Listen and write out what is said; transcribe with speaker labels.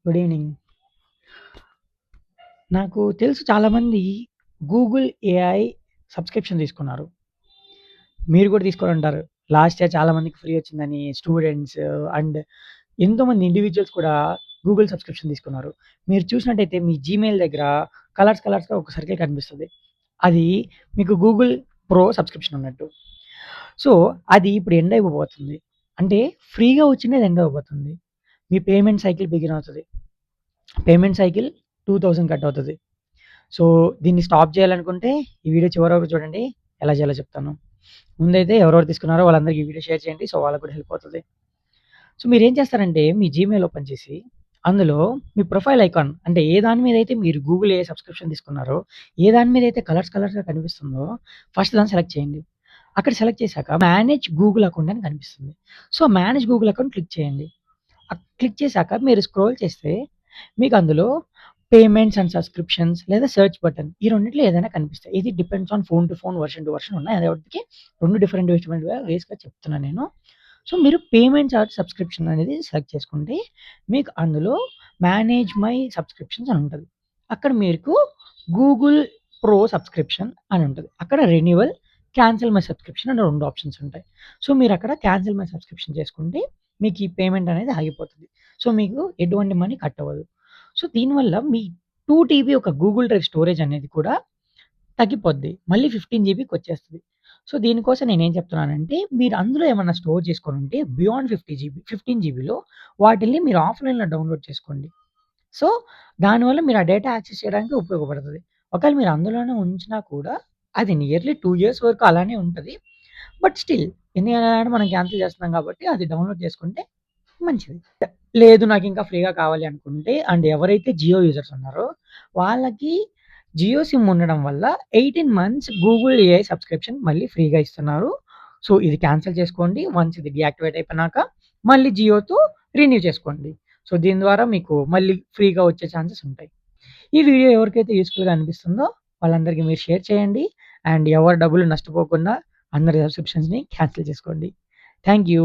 Speaker 1: Good evening. నాకు తెలుసు చాలామంది గూగుల్ ఏఐ సబ్స్క్రిప్షన్ తీసుకున్నారు. మీరు కూడా తీసుకొనుంటారు. లాస్ట్ ఇయర్ చాలామందికి ఫ్రీ వచ్చిందని స్టూడెంట్స్ అండ్ ఎంతోమంది ఇండివిడ్యువల్స్ కూడా గూగుల్ సబ్స్క్రిప్షన్ తీసుకున్నారు. మీరు చూసినట్టయితే మీ జీమెయిల్ దగ్గర కలర్స్‌గా ఒక సర్కిల్ కనిపిస్తది. అది మీకు గూగుల్ ప్రో సబ్స్క్రిప్షన్ ఉన్నట్టు. సో, అది ఇప్పుడు ఎండ్ అయిపోబోతుంది. అంటే ఫ్రీగా వచ్చినది ఎండ్ అవ్వబోతుంది. మీ పేమెంట్ సైకిల్ బిగిన్ అవుతది. పేమెంట్ సైకిల్ 2000 కట్ అవుతది. సో, దీన్ని స్టాప్ చేయాలనుకుంటే ఈ వీడియో చివరి వరకు చూడండి. ఎలా చేయాలో చెప్తాను. ముందైతే ఎవరెవరు తీసుకున్నారో వాళ్ళందరికి ఈ వీడియో షేర్ చేయండి. సో, వాళ్ళకి కూడా హెల్ప్ అవుతది. సో, మీరేం చేస్తారంటే మీ జీమెయిల్ ఓపెన్ చేసి అందులో మీ ప్రొఫైల్ ఐకాన్ అంటే ఏ దాని మీదైతే మీరు గూగుల్ ఏ సబ్స్క్రిప్షన్ తీసుకున్నారో, ఏ దాని మీదైతే కలర్స్‌గా కనిపిస్తుందో ఫస్ట్ దాన్ని సెలెక్ట్ చేయండి. అక్కడ సెలెక్ట్ చేశాక మేనేజ్ గూగుల్ అకౌంట్ అని కనిపిస్తుంది. So, manage Google account click చేయండి. క్లిక్ చేశాక మీరు స్క్రోల్ చేస్తే మీకు అందులో పేమెంట్స్ అండ్ సబ్స్క్రిప్షన్స్ లేదా సెర్చ్ బటన్ ఈ రెండిట్లో ఏదైనా కనిపిస్తాయి. ఇది depends on phone to phone, version to version ఉన్నాయి. అదొకటికి 2 డిఫరెంట్ వేస్‌గా చెప్తున్నా నేను. సో, మీరు పేమెంట్స్ ఆర్ సబ్స్క్రిప్షన్ అనేది సెలెక్ట్ చేసుకుంటే మీకు అందులో మేనేజ్ మై సబ్స్క్రిప్షన్స్ అని ఉంటది. అక్కడ మీకు గూగుల్ ప్రో సబ్స్క్రిప్షన్ అని ఉంటది. అక్కడ రెన్యువల్, క్యాన్సెల్ మై సబ్స్క్రిప్షన్ అని 2 ఆప్షన్స్ ఉంటాయి. సో, మీరక్కడ క్యాన్సెల్ మై సబ్స్క్రిప్షన్ చేసుకుంటే మీకు ఈ పేమెంట్ అనేది ఆగిపోతది. సో, మీకు ఎటువంటి మనీ కట్ అవ్వదు. సో, దీనివల్ల మీ 2 టీబీ ఒక గూగుల్ డ్రైవ్ స్టోరేజ్ అనేది కూడా తగ్గిపోద్ది. మళ్ళీ 15 జీబీకొచ్చేస్తది. సో, దీనికోసం నేనేం చెప్తున్నానంటే, మీరు అందులో ఏమన్నా స్టోర్ చేసుకొనుంటే బియాండ్ 15 జీబీలో వాటిల్ని మీరు ఆఫ్‌లైన్‌లో డౌన్‌లోడ్ చేసుకోండి. సో, దానివల్ల మీరు ఆ డేటా యాక్సెస్ చేయడానికి ఉపయోగపడతది. ఒకవేళ మీరు అందులోనే ఉంచినా కూడా అది నియర్లీ 2 ఇయర్స్ వరకు అలానే ఉంటది. బట్ స్టిల్ ఎందుకంటే మనం క్యాన్సిల్ చేస్తున్నాం కాబట్టి అది డౌన్‌లోడ్ చేసుకుంటే మంచిది. లేదు నాకింకా ఫ్రీగా కావాలి అనుకుంటే అండ్ ఎవరైతే జియో యూజర్స్ ఉన్నారో వాళ్ళకి జియో సిమ్ ఉండడం వల్ల 18 మంత్స్ గూగుల్ ఏఐ సబ్స్క్రిప్షన్ మళ్ళీ ఫ్రీగా ఇస్తున్నారు. సో, ఇది క్యాన్సిల్ చేసుకోండి. వన్స్ ఇది డీయాక్టివేట్ అయిపోయినాక మళ్ళీ జియోతో రిన్యూ చేసుకోండి. సో, దీని ద్వారా మీకు మళ్ళీ ఫ్రీగా వచ్చే ఛాన్సెస్ ఉంటాయి. ఈ వీడియో ఎవరికైతే యూజ్‌ఫుల్‌గా అనిపిస్తుందో వాళ్ళందరికీ మీరు షేర్ చేయండి. అండ్ ఎవరి డబ్బులు నష్టపోకుండా అందరి సబ్స్క్రిప్షన్స్‌ని క్యాన్సిల్ చేసుకోండి. Thank you.